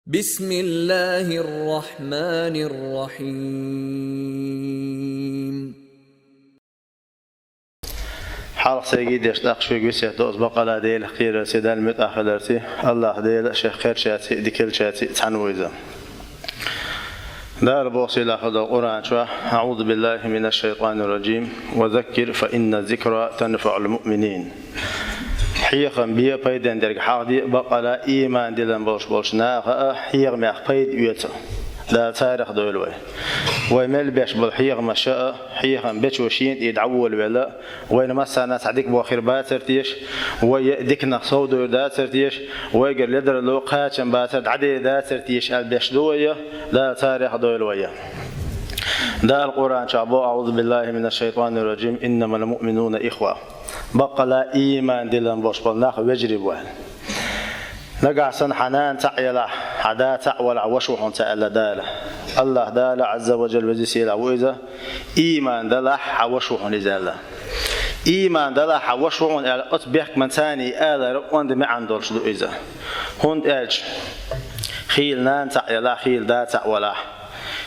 بسم الله الرحمن الرحيم. حلقة سيجي يشتاق شوي جوسية دوز بقى ديل خير سيدان متأخرتي الله ديل شيخ خير شاتي ديكل شاتي تعنويزة دار بوصي لأخذ القرآن شوى أعوذ بالله من الشيطان الرجيم وذكر فإن الذكرى تنفع المؤمنين حيقا بيا بيدن درج حاضي بقى إيمان دلن بولش ناقة حيق ماخ بيد يوتا لا تاريخ دولوي ويمل بيش بالحيق مشاء حيقا بيش وشين يدعو الولا وين مثلا تعديك بوخير باترتيش ويديك نقصو دور داترتيش ويقر لدر لو قاتم باتر عدي داترتيش البيش دوية لا تاريخ دولوي دا القرآن شعبو أعوذ بالله من الشيطان الرجيم إنما المؤمنون إخوة بقى لا إيمان دلن بوش بالناخ ويجربوه نقع سن حنان تعيلا حدا تعول وشوح تعالى داله الله داله عز وجل وزيسيلا وإذا إيمان دلح وشوح نزاله إيمان دلح وشوح على أطبق من ثاني آل رقوان دم عندولش دو إذا هون إيج خيل نان تعيلا خيل دا تعولا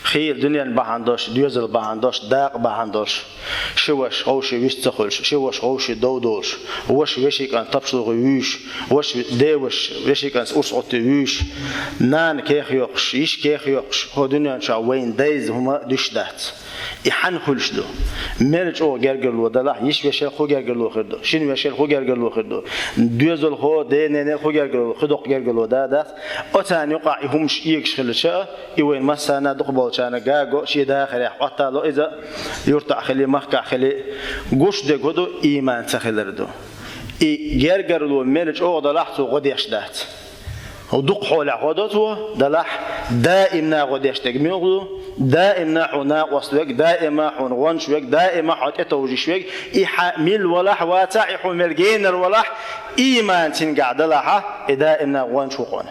خيل دنيا بهندوش ديوزل بهندوش داق بهندوش شوش خوش ويستخلش شوش خوش دودوش وش وشيك أن تبصر ويش وش ديوش وشيك أن أسقط ويش نان كيخ يقش إيش كيخ يقش هو دنيا شاوين دايز هما دشدات إحن خلش دو مرج أو جرجلو دلا يش وشيل خو جرجلو خدو شين وشيل خو جرجلو خدو ديوزل خو دين خو جرجلو خدق جرجلو دا أتاني يقع همش يكش خلشة يوين مسنا دقبل شان جاجو شيء داخل حتى لو إذا يرتع خلي مخك خلي قش دقودو إيمان تخلردو جرجلو مرج أو دلا حتو قديش دات ودق حول عقدته دلح دائما قديش تجمعه دائما حنا وصلك دائما حن غنشوك دائما حت توجيشوك يحمل ولا واتع يحمل جينر ولا إيمان تنقع دلها دائما غنشوقون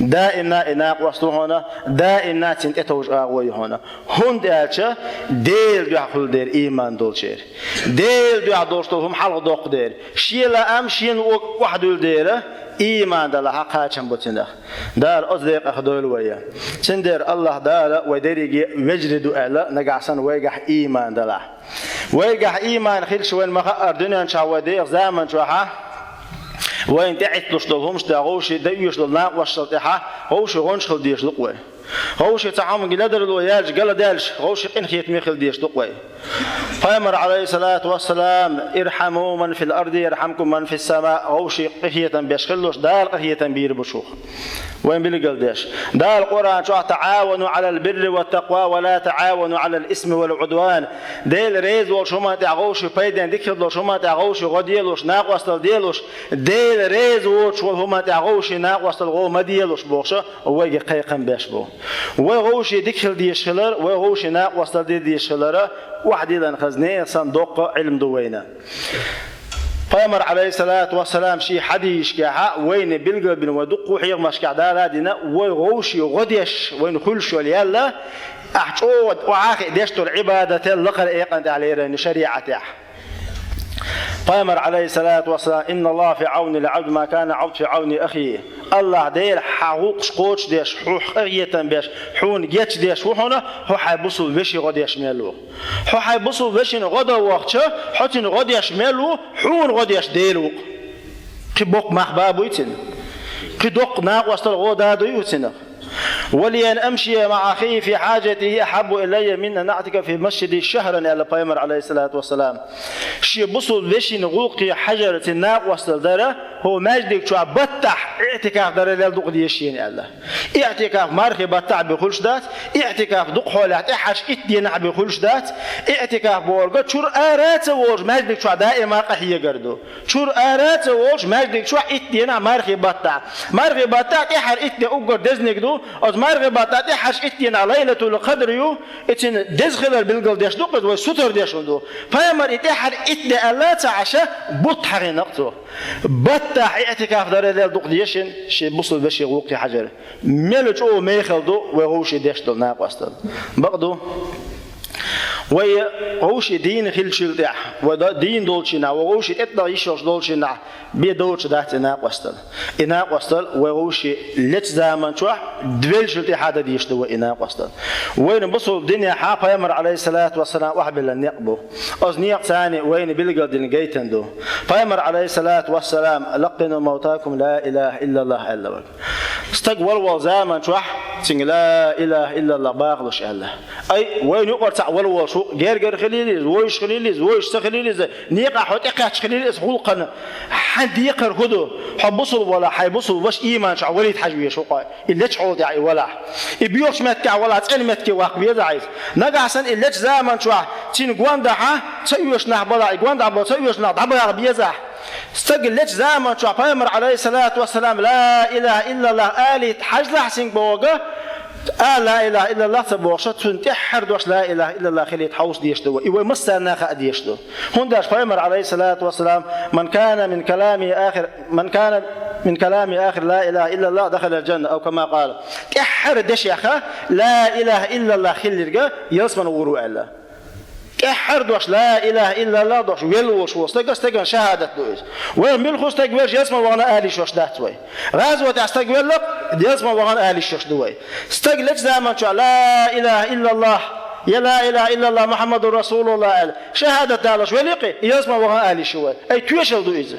دائما إناق وصله هنا دائما تنتوج أقوي هنا هون دالشة ديل يحصل دير إيمان دولشير ديل يحضرهم حلق دوق دير شيلا أم شين واحد ديره إيمان دلها قاتم بتنده دار أصدق أخدول ويا تندر الله دار ودريج وجد أعلى نجعسن ويجح إيمان دلها ويجح إيمان خيل شوين مخا أردنا نشاودير زمن شوها وين تعت لشلهمش دعوش ديوش لنا وشلتها هوش غنش خل ديش لقوي هوش تعامل جلدر الوياج قال دالش هوش إنخيت ميخل ديش لقوي فأمر عليه الصلاة والسلام ارحموا من في الأرض يرحمكم من في السماء هوش قهية بيشخلوش دار قهية بير بشوخ وين بيلقى داش دار القرآن شو تعاونوا على البر والتقوى ولا تعاونوا على الإثم والعدوان ديل ريز وشوما تعوش بيدن دكتور شوما تعوش غديلوش ناقص ديلوش ديل ريز وشوما تعوش ناقص الغو مديلوش بوخشة ويجي قيقن باش بو وغوش دكتور ديشلر وغوش ناقص ديشلر واحد إذا خزنة صندوق علم دوينا فأمر عليه الصلاة والسلام شيء حديش كها وين بلقى بن ودق وحير مش كعدالة دينا وغوش يغديش وين خلش وليلا أحجود وعاقي ديشتو العبادة لقر إيقان عليه شريعته فأمر عليه الصلاة والسلام إن الله في عون العبد ما كان عبد في عون أخيه الله دير حقوق شقوش ديش حوح أغية بيش حون جيتش ديش وحنا هو حيبصل بيش غديش ميلو هو حيبصل بيش غدا وقتها حتى غديش ميلو حون غديش ديلو قبوق مخبابو يتن قدوق ناقوس الغدا دو يتن ولي أن أمشي مع أخي في حاجته أحب إلي من أن أعتك في مسجد شهرا على بيمر عليه الصلاة والسلام شي بصل بشي نغوقي حجرة الناق وصل داره هو ماجدك شو بتح اعتكاف داره للدق ديشين الله اعتكاف مارخي بتح بخلش دات اعتكاف دق حولات احش اتدينع بخلش دات اعتكاف بورقة شور آرات وورج ماجدك شو دائما قحية قردو شور آرات وورج ماجدك شو اتدينع مارخي بتح احر اتدي أقر دزنك دو از مرغبات حش اتينا ليلة القدر يو اتين دزخلر بالقل ديش دوقت وستر ديشوندو فيمر اتحر اتدي ألا تعشى بطحر نقطه بطح اعتكاف دار الليل دوق ديشن شي بوصل بشي غوقي حجر ملج او ميخل دو وغوشي ديش دو ناقوستل بقدو وغوش دين خلشل ده ودين دولشنا وغوش إتنا يشوش دولشنا بيدولش ده إناق وصل وغوش لت زمان شو دبلش ده هذا ديش ده إناق وصل وين بصوا الدنيا حاقة يمر عليه الصلاة والسلام واحد بلا نقبه أزنيق ثاني وين بلقى دين جيتن ده فيمر عليه الصلاة والسلام لقنا موتاكم لا إله إلا الله إلا الله استقبل وزمان شو لا إله إلا الله باغلش الله أي وين يقر تعول وشو غير خليلي ويش خليلي ويش سخليلي نيقع حط إقاش خليلي خلقنا حد يقر هدو حبصل ولا حيبصل باش إيمان شو وليد حجوي شو قاي اللي تشعود يعني ولا يبيوش متك ولا تقل متك واقبي ضعيف نجا سن اللي زمان شو تين قوان دحا تسويش نحبلا قوان دحا تسويش نحبلا بيزح استقلت زمان شو بيمر عليه الصلاة والسلام لا إله إلا الله آلي حجل حسين بوجه لا إله إلا الله تبوشت تنتحر دوش لا إله إلا الله خليت حوس ديشتو إيوه مستنا خا ديشتو هنداش بيمر عليه الصلاة والسلام من كان من كلامي آخر لا إله إلا الله دخل الجنة أو كما قال تحر دش يا أخا لا إله إلا الله خليرجا يسمن ورو الله تحر دوش لا إله إلا الله دوش ويلوش واستجن شهادة دوش وين بالخص تجوش يسمع وانا أهلي شوش ده توي غازوة تستجول لك يسمع وانا أهلي شوش دوي استجلت زمان شو لا إله إلا الله يا لا إله إلا الله محمد رسول الله شهادة دالش ولقي يسمع وانا أهلي شوي أي تويشل دويزه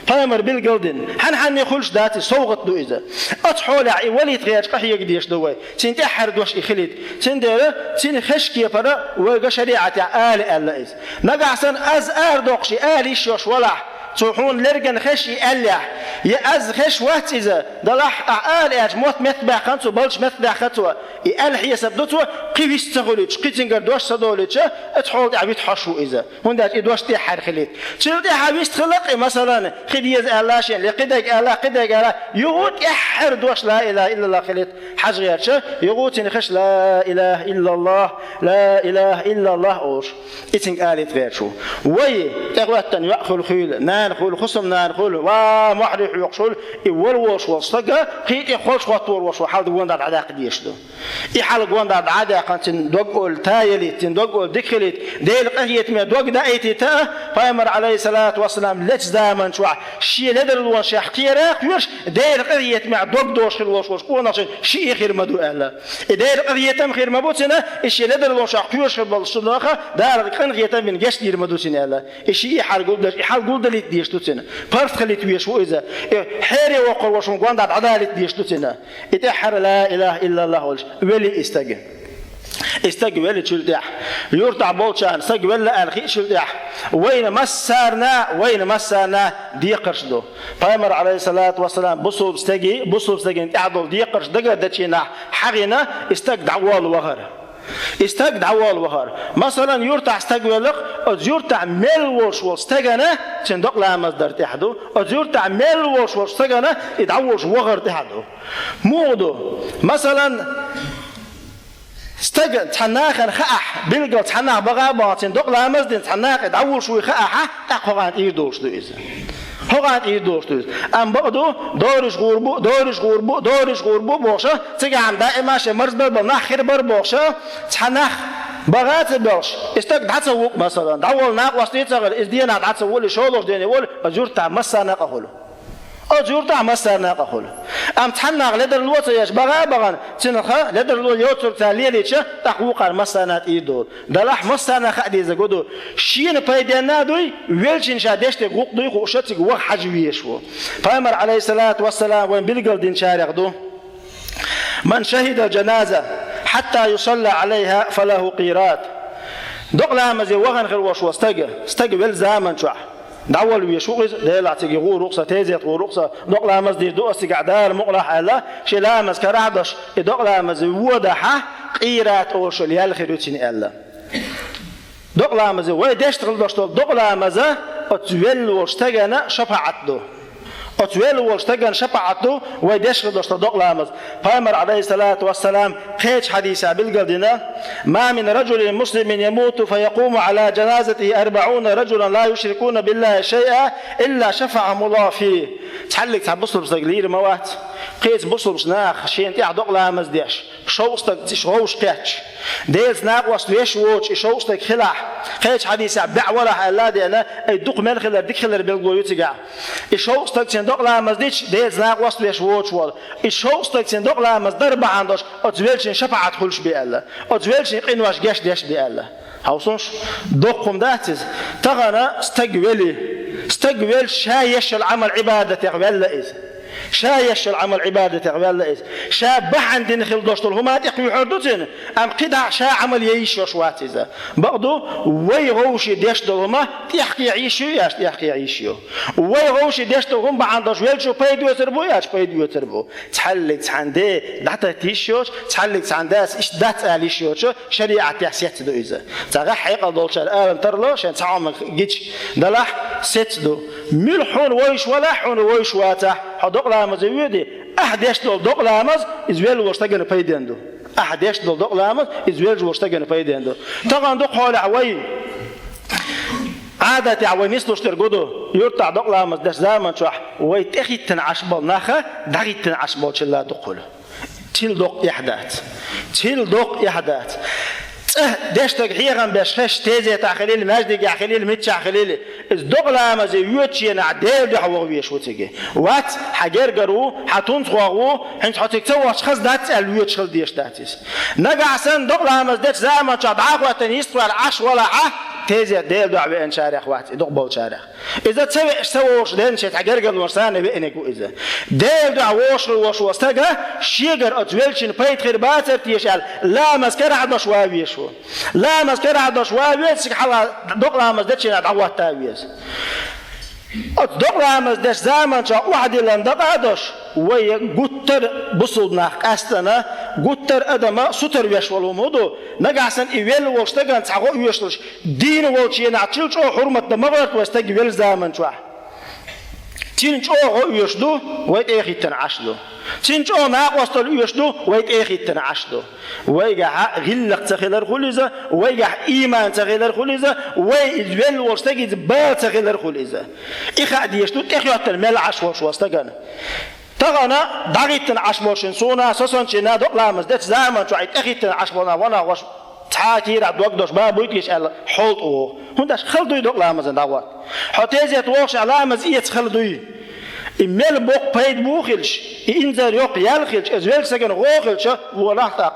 فامر بالجلدن حن يخلش داتي صوغت دو إذا أتحول عي ولي تغير قحية قديش دوي تنتحر دوش إخليت تندير تنخشكي فرا وقشريعة آل إز نقعسن أز دوقشي آلي شوش ولا تروحون لرجن خشي ألع يا أز خش وقت إذا دلح آل إج موت مثبع خنتو بلش مثبع خطوة يأل هي سبدتوا قيس تغليش قيتنجر دوش صدوليش أتحول عبيد حشو إذا هنداش إدوش تحر خليت تلدي حبيس خلق مثلا خديز ألاشين لقدك ألا قدك ألا يغوت يحر دوش لا إله إلا الله خليت حجرياتش يغوت نخش لا إله إلا الله لا إله إلا الله أوش إتنج آلت غير شو وي تغوتن يأخذ خيل نانخل خصم نانخل ومحرح يقشل يولوش وصقة قيت يخلش وطور وش وحال دوان دار عداق ديشلو يحال دوان دار عداق تندقل تايلي تندقل دخلت ديل قهية ما دوق دايتي تا فامر عليه الصلاة والسلام لتش دامن شو شي لدر الوان شي حقيرة يوش ديل قهية ما دوق دوش الوش وش قونا شي خير مدو أهلا ديل قهية تم خير مبوتنا الشي لدر الوان شي حقيوش بالصلاخة دار قهية تم من جش دير مدو سنة أهلا الشي حال قول ديش توتنا فرض خليت ويش وإذا حيري وقر وشون قوان عدالة ديش توتنا إتحر لا إله إلا الله ولي استجب ولي شلدح يرتع بولشان استجب ولا الخي شلدح وين مسرنا دي قرشدو فامر عليه الصلاة والسلام بصوب استجي تعدل دي قرش دقة دتشينا حقنا استجد عوال وغيره استجد عوال وهار مثلا يرتع استجولق يرتع مل وش واستجنا صندوق لا مصدر تحدو يرتع مل وش واستجنا يدعوش وغر تحدو مودو مثلا استجد تحناخ خاح بلقى تحناخ بغابة صندوق لا مصدر تحناخ يدعوش وخاح تقوان يدوش دو إذا هقعد يدور توز أم بعدو دارش غربو بوشة تجعل دائما شمرز بالنخير بوشة تحنخ بغات بوش استقد حتسوق مثلا دعول ناق وسطيت صغر إزدينا حتسوق لي شغل ديني وول أجور مسا ناقهله أجور مسا ناقهله أم تحنخ لدر الوقت يش بغان تنخ لدر الوقت يوتر تاليليش تحقوق المسانات يدور دلح مسانا خدي زجودو شين بيدنا دوي ويلشين شادش تقوق دوي خوشتك وق حجويشوا فامر عليه الصلاة والسلام وين بلقل دين شارع دو من شهد الجنازة حتى يصلى عليها فله قيرات دقلها مزي وغن غير وش استجب زمن شو دعول ويشوغز ديل عتيجي غور رقصة تيزيت غور رقصة دقلها مز دي دوس قعدال مقلح الله شلا مز كرهدش دقلها مز وضحة قيرات أوش ليال خيروتين الله دقلها مز ويدش تغلدش دقلها مز أتويل واشتجنا شفعته أتويل واشتجن شفعته ويدش تغلدش دقلها مز فامر عليه الصلاة والسلام خيج حديثة بالقدنا ما من رجل مسلم يموت فيقوم على جنازته 40 رجلا لا يشركون بالله شيئا إلا شفعهم الله فيه تحلق تحبصوا بسجلير موات قيس بصلش ناخ شين تعدق لامز ديش شوستك شوش كاتش ديز ناق وستويش ووش شوستك خلاح قيش حديث بع ولا حلادي أنا يدق ملخ اللي ديك خلر بالقوي تجع شوستك صندوق لامز ديش ديز ناق وستويش ووش وال شوستك صندوق لامز ضرب عندش أتزويلش شفعة خلش بيالله أتزويلش قنواش جاش ديش بيالله هاوسونش دقهم داتز تغنى استقبل شايش العمل عبادة تقبل إذ شايش العمل عبادة تقبل إذ شاب عندنا خل دوشتل هما تقوي حردوتين أم قدع شا عمل يعيش وشوات إذا بعضو ويغوش ديشتل هما تحكي يعيشوا ياش تحكي يعيشوا ويغوش ديشتل هم بعندش ويلشوا بيدو يتربو ياش بيدو يتربو تحلق تحندي دعتا تيشوش تحلق تحنداس إيش دات عليشوش شريعة تحسيت دو إذا تغا حقيقة دولشار آلم ترلو شان تعامل جيتش دلح ست دو ملحون ويش ولحون ويش واتح حدق لامز يودي أحد يشتغل دق لامز إزويل واشتغل بيدندو أحد يشتغل دق لامز إزويل واشتغل بيدندو طبعا دق حول عوين عادة عوين يسلوش ترقدو يرتع دق لامز دش زمان شوح ويتأخي تنعشبال ناخا دغي تنعشبال شلا دقله تيل دق يحدات دشتك حيغن بشخش تيزي تاخليل مجدك يخليل متش يخليل از دقلا مزي يوتشي نعديل دي حوغ بيش وتيجي وات حجر قرو حتون تخوغو حين حتك تسوى شخص دات الويتش خل ديش داتيس نقع سن دقلا مزدت زعما شادعاق وتنيست والعش ولا تيزي ديل دعوة إن شارع أخواتي دقبل شارع إذا تسوي وش دين شيء حجر قبل ورسانة بينك وإذا ديل دعوة وش وستجا شيجر أتولشين بيت خير باتر تيشال لا مسكر عد شوابيش لا مسكر عد شوابيش حلا دقلا مزدتش دعوة تاويز دقلا مزدش زمان شا واحد لان دقادش ويا قطر بصلنا أستنا قطر أدم ستر ويشولهم هدو نجحسن إيوال واشتغل تعقو يشلش دين والشيء نعتشلش أو حرمة دمغرت واستقبل زمان شوا تين شو يشدو ويت أخي تنعشدو تين شو ناقوستل يشدو ويت أخي تنعشدو ويجح غلق تخيلر خليزة ويجح إيمان تخيلر خليزة ويجبل واشتغل بال تخيلر خليزة إخاد يشدو تخيلت المال عشوش واستغنا تغنا دعيت عشموشن سونا سوسنشنا دقلا مزدت زمان شو عيت أخي تنعشمونا وانا وش تحاكير عبد وقدش ما بيجيش على حلطه هنداش خلدوي دقلا مزن دعوات حتى توقش على مزية خلدوي إمل بوق بيد بوخلش إنزل يوق يالخلش إزويل سكن غوخلش ولا تق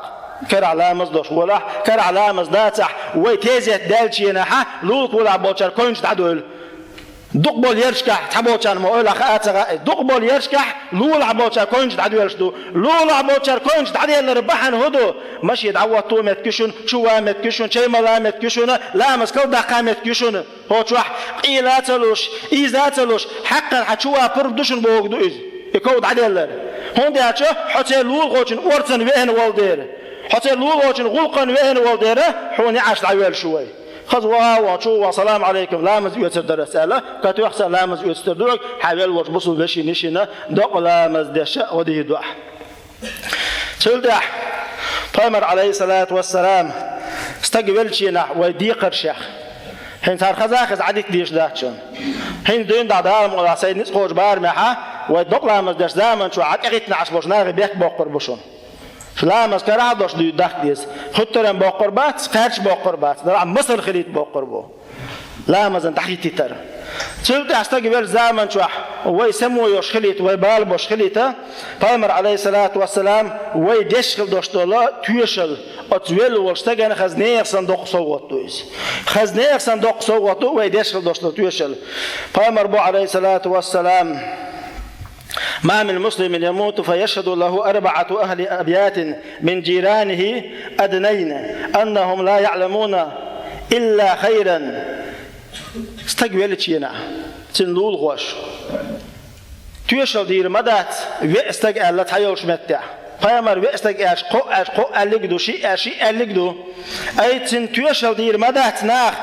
كر على مزدوش ولا كر على مزداتح ويتزيت دالشينها لوك ولا بوشر كونش تعدل دقبل يرشكح تبوشان ما أقول أخاتها دقبل يرشكح لول عبوشر كونش تعدل شدو لول عبوشر كونش تعدل ربحن هدو ماشي دعوة تو متكشون شو متكشون شيء ما متكشون لا مسكول دقة متكشون هو شوح قيلة تلوش إذا تلوش حقا حشوا بردشون بوجدو إذ يكود عدل هون ده شو حتى لول غوشن أورتن وين والدير حتى لول غوشن غلقن وين والدير حوني عاش العوال شوي خذوا وشو والسلام عليكم لا مز يتسدر رسالة كاتو أحسن لا مز يتسدر حاول وش بصل بشي نشينا دق لا مز دشة وديه دع تلدح طيمر عليه الصلاة والسلام استقبل شينا ويديق الشيخ حين صار خزاخز عديك ديش داتشون حين دين دعدار ولا سيد نسخوش بار محا ويدق لا مز دش زمن شو عاد أغيتنا عشبوش ناغي بيك بوقر بشون فلا مسكر عدوش دي دخديس خطرن بقربات قرش بقربات ده مصر خليت بقربو لا مزن تحيتي تر شلت استقبل زمن شو ويسمو يوش خليت ويبال بوش خليته فامر عليه الصلاه والسلام ويدشل دوشتولا تويشل اتويل واشتغن خزنير صندوق صوتويس خزنير صندوق صوتو ويدشل دوشتو تويشل فامر بو عليه الصلاه والسلام ما من مسلم يموت فيشهد له 4 أهل أبيات من جيرانه أدنين أنهم لا يعلمون إلا خيرا استقبل تشينا تنلول غوش تيشل دير مدات ويستقبل تحيوش متع فيامر ويستقبل قو ألقدو شيء ألقدو أي تيشل دير مدات ناخ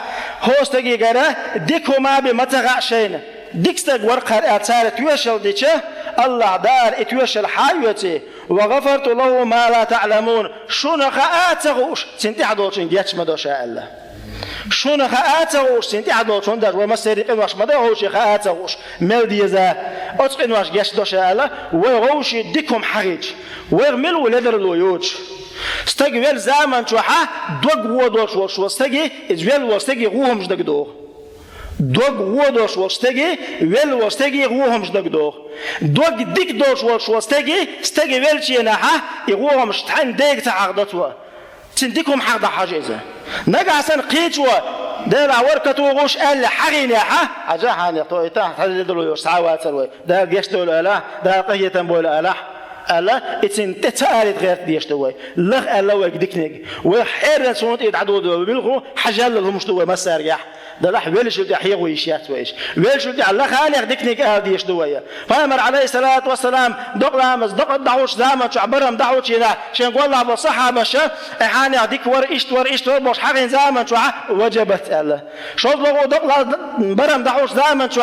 هو استقبل ديكو ما بمتغع شين ديكستق ورقة أتسار تيشل ديشه الله دار اتوشل حيوتي وغفرت له ما لا تعلمون شو نخاء تغوش سنتي حدوشن جيتش مدوشا الله شون خاطروش سنتي عدو شون در وما سريق واش ما داوش خاطروش مال ديزا أتقن واش جاش دوش على وروش ديكم حريج ويرمل ولدر لويوش استقبل زمان شوحة دوغ وودوش وش واستجي إجبل واستجي روهم جدك دو دوغ وودوش واستجي ويل واستجي روهم جدك دو دوغ ديك دوش وش واستجي استجي ويل شيء نها يروهم شتحن ديك تعقدتوا تنديكم حقد حاجزة نجا حسن قيتوا دار وركتو غوش قال حقيني ها أجاهني تو تحت هذا دلو ساعات سروي دار جشتو لا دار قية تنبول لا ألا إتسن تتعارض غير ديشتوي لغ ألا ويقدكنيك وحير سونت يتعدود وبيلغو حجال لهم شتوي ما ساريح ده راح ويلش بدي أحيي ويشيات ويش ويلش بدي الله خالق دكنيك هذه شتوية فأمر عليه الصلاة والسلام دقلامز دق دعوش زمان شعبرهم دعوش هنا شين قول الله بالصحابة شا إحاني عديك ور إشتور مش حقين زمان شو وجبت الله شو لو دقلا برهم دعوش زمان شو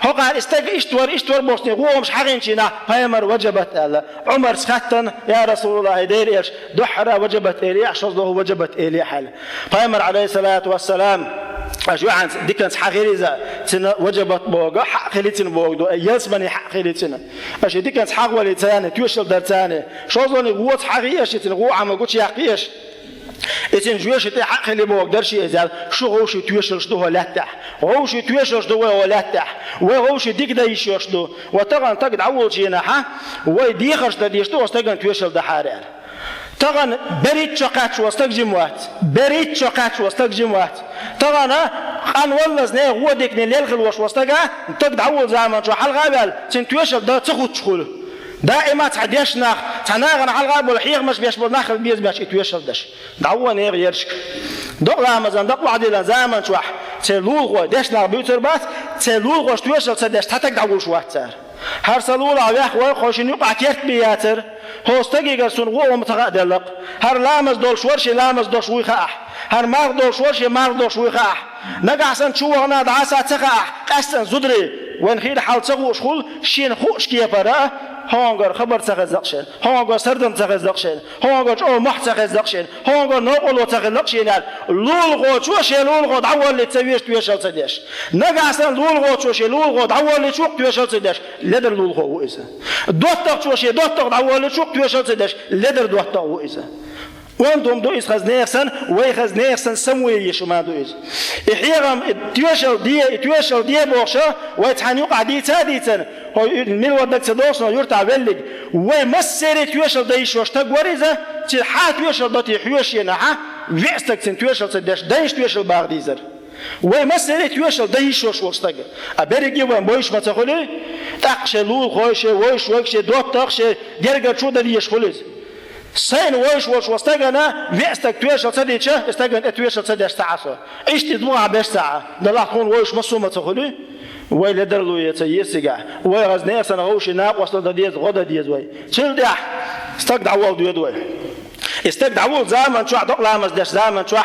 هقع استج إشتور مش نقوم مش حقين شنا فأمر وجبت الله عمر سختن يا رسول الله دير إيش دحرة وجبت إلي شو له وجبت إلي حل فأمر عليه الصلاة والسلام أشوف عن ديكنس حقيقة تنا وجبت بوجا حق خليتنا بوجدو يسمني حق خليتنا أشوف ديكنس حق ولي ثاني تويشل در ثاني شو ظني قوة حقيقة شتنا قوة عم قلت يحقيش إذن جوش تي حق خلي بوجدر شيء زال شو غوش تويشل شدو ولا تح غوش تويشل شدو ولا تح وغوش ديك ده يشدو وطبعا تقد عول شيء نحا ويديخش ده يشدو واستجن تويشل ده حارر طبعا بريت شقات واستجمعت بريت شقات واستجمعت طبعا عن والله زني هو ديك نلخ الوش واستجا تقد عول زمان شو حل غابل تنتويشل ده تخد شخول دائما تعديش ناخ تناغن على الغاب والحيغ مش بيش بالناخ بيز باش يتويشل دش دعوة يرشك دق رمضان دق وعدي زمان شو تلوغ ودش ناخ بيوتر بات تلوغ وش تويشل تدش تتك دعوة شو وقتر هر سلول عويح وخوشين يقع كيرت بياتر هوستجي جالسون غو متقادلق هر لامز دول شورش لامز دول شوي خاح هر مار دول شورش مار دول شوي خاح نجا حسن شو هنا دعاسة تخاح قصن زدري وين خير حال تسوي شغل شين خوش كيا برا هونغر خبر تغزقشن هونغر سردم تغزقشن هونغر أو مح تغزقشن هونغر نقول وتغزقشن لول غو شوش لول غو دعوة اللي تسويش تويشل تدش نجا حسن لول غو شوش لول غو دعوة اللي شوك تويشل تدش لدر لول غو إذا دوتق شوش دوتق دعوة اللي شوك تويشل تدش لدر دوتق إذا وندم دو إس خزنيخسن ويخزنيخسن سموي يشما دو إس إحيرم تويشل دي بوشة ويتحنيق عديتا ديتن هو الميل ودك تدوسنا يرتع بلق ومسيري تويشل دايش وشتاق وريزة تلحا تويشل داتي حيوش ينحا ويستك سن تويشل تدش دايش تويشل باغديزر ومسيري تويشل دايش وشتاق أبريقي وين بويش ما تقولي تقشي لول خوشي ويش ويكشي دوت تقشي جرقر شو دا ديش خليز سين ويش واستجنا ويستك تويشل تديش استجنا تويشل تديش تعصى إيش تدمع بيش ساعة ده خون ويش مصومة تقولي ويل درلو يتيسجع ويغزني سنة غوش ناب وصل ديز غدا ديز وي شيل ده استجد عوض ديد وي استجد عوض زمان شو عدق لامز دش زمان شو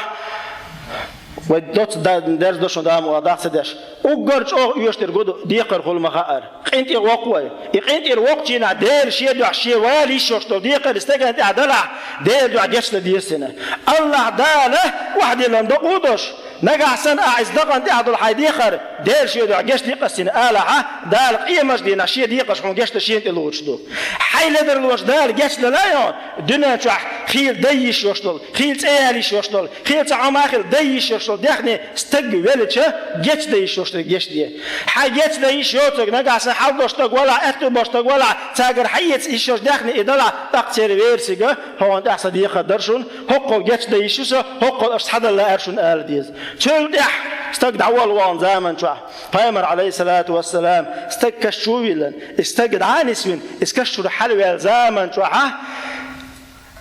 ودوت درس دوش دام وضع سدش وقرش أو يشتر جودو ديقر كل مخاطر قنتي وقوي قنتي وقتنا دير شيء دو شيء والي شوشتو ديقر استجد عدلا دير دو عديش لديسنا الله داله واحد لندقودش نجا سن أعز دقن تعدل حيديخر دير شيء دو عجش ديقسين آلها دال قيمة دينا شيء ديقش من جش تشين تلوش دو حي لدر الوش دال جش للايون دنا شح خيل ديش يشتل خيل تأهلش يشتل خيل تعماخل ديش يشتل دخني استج ولتشة جش ديش يشتل جش دي حي جش ديش يشتل نجا سن حال دوشتق ولا أكتب دوشتق ولا تاجر حيت إيش دخني إدلا تقتير ويرسجة هو أنت أحسن ديخر درشون حقه جش ديش يسا حقه أصحاب الله أرشون آل ديز شو ده استجد أول وان زمن شو فأمر عليه الصلاة والسلام استكشوا ويلن استجد عانسين استكشوا حلوة زمن شو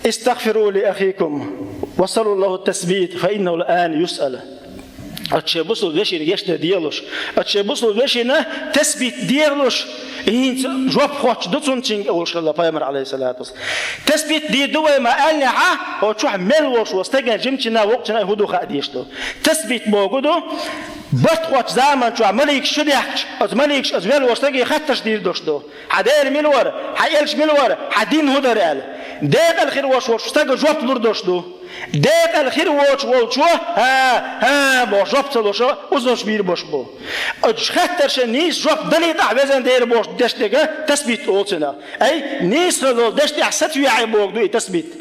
استغفروا لأخيكم وصلوا الله التثبيت فإنه الآن يسأل أتشبصوا ليش يجش ديالوش أتشبصوا ليش إنه تثبيت ديالوش إين جواب خوش دوتون تين أول شغلة فأمر عليه الصلاة والسلام تثبيت دي دوّة ما قال نها هو شو ملوش واستجن جمتنا وقتنا هدو خاديشتو تثبيت موجودو بتخوش زمان شو ملك شديحش أز ملك أز ملوش واستجي خطش دير دوشتو حدير ملور حيلش ملور حدين هدر قال ديق الخير وش استقل جواب لردوشدو ديق الخير وش ها بوش جواب تلوشو وزوش بير بوش بو خطرش نيس جواب دليل وزن دير بوش دشتك تثبيت أولتنا أي نيس خلول دشتك ستوي عيبوك دوي تثبيت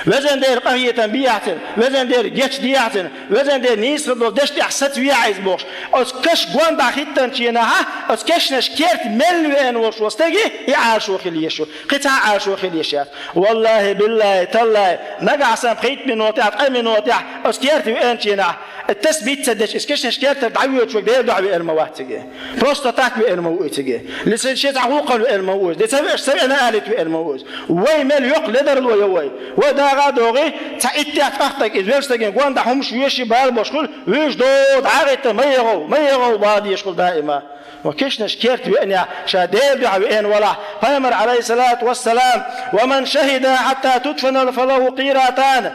وزن دير قهية بيعتن وزن دير جيش ديعتن وزن دير نيس خلول دشتك ستوي عيز بوش أس كش قوان باخيتن تيناها أس كشنش كيرت ملوين وش وستجي يعاشو خليشو قطع عاشو خليشات والله بالله تالله نقع سام خيت من وطيعت أي من وطيع أس كيرت وين تينا التثبيت تدش إس كشنش كيرت دعوة شو ده دعوة الموات تجي بروستاتات الموت تجي لسه شيء عقوق الموت سبعنا آلت الموت وين مل يق لدر الوي وده غادوغي تعيت أختك إذا تجي قوان دحوم شويش بالبشكل ويش دود عارت ما يغو بعد يشكل دائما وكشنش كيرت بأن شاديب بأن ولا فيمر عليه الصلاة والسلام ومن شهد حتى تدفن فله قيراتان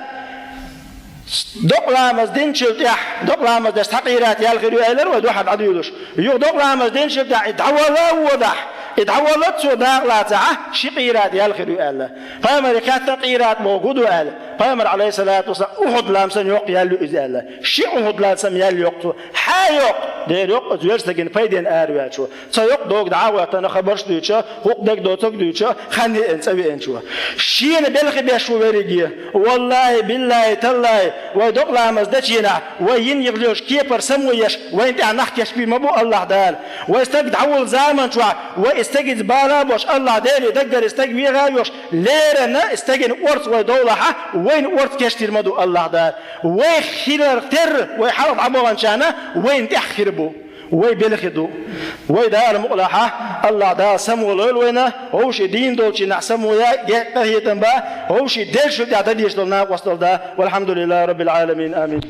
دقلا مزدين شلتح دقلا مزدين حقيرات يالخير يالر ودوحد عديلوش يو دقلا مزدين شلتح ادعولا وضح ادعولت سوداق لا تعه شقيرات يالخير يالله فيمر كات قيرات موجود وقال فيمر عليه الصلاة والسلام أحد لامسن يوق يالو إزالة شيء أحد لامسن يالو يوق حيوق دير يوق زوجتكين فايدين آروات شو سيوق دوق دعوة أنا خبرش دوتشا حق دك دوتك دوتشا خني إنسوي إنشوا شيء بلخي بيشوا وريجيه والله بالله تالله ويدق لامس دشينا وين يغلوش كيبر سمويش وين تعنحكش بمبو الله دال ويستجد عول زمن شو ويستجد بالا بوش الله دال يدقر يستجد ويغاوش ليرنا استجد ورث ودولها وين ورث كشتير مدو الله دال ويخير تر ويحرب عبوان شانا وين تحخربو وي بلخدو وي دار مقلحة الله دا سمو لولونا هوش دين دولشي نحسمو يا قهية با هوش دير شو تعتديش لنا وصل دا والحمد لله رب العالمين آمين